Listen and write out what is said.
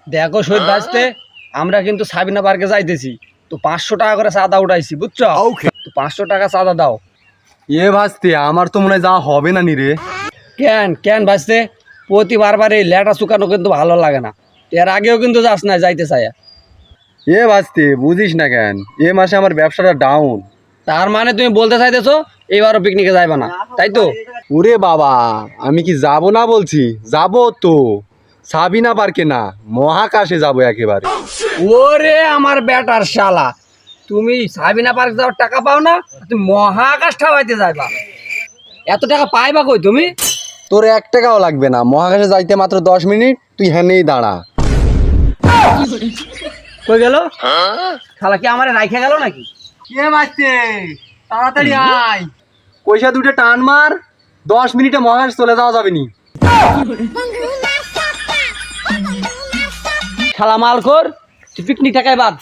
দেখো শহীদ বাঁচতে আমরা কিন্তু সাবিনা পার্কে যাইতেছি, তো 500 টাকা করে চাঁদা উঠাইছি, বুঝছো? তো 500 টাকা চাঁদা দাও। এ ভাসতে আমার তো মনে হয় যাওয়া হবে না নি রে। কেন কেন বাঁচতে? প্রতিবার এই লেটা শুকানো কিন্তু ভালো লাগে না। এর আগেও কিন্তু যাস না, যাইতে চাই। এ ভাসতে বুঝিস না কেন, এ মাসে আমার ব্যবসাটা ডাউন। তার মানে তুমি বলতে চাইতেছো এবারও পিকনিকে যাইবা না, তাই তো? ওরে বাবা, আমি কি যাব না বলছি, যাব তো সাবিনা পার্কে না, মহাকাশে যাব একেবারে। ওরে আমার বেটার শালা, তুমি সাবিনা পার্ক যাওয়ার টাকা পাও না, তুমি মহাকাশ ঠাবাইতে যাইবা? এত টাকা পাইবা কই তুমি? তোর 1 টাকাও লাগবে না, মহাকাশে যাইতে মাত্র 10 মিনিট, তুই হ্যানেই দাঁড়া। কই গেল শালা? কি আমারে রাইখা গেল নাকি? কে বাজছে, তাড়াতাড়ি আয়, পয়সা দুটো টান মার, 10 মিনিটে মহাকাশে চলে যাওয়া যাবে নি। শালা মালখোর, তুই পিকনিক টাকায় বাদ।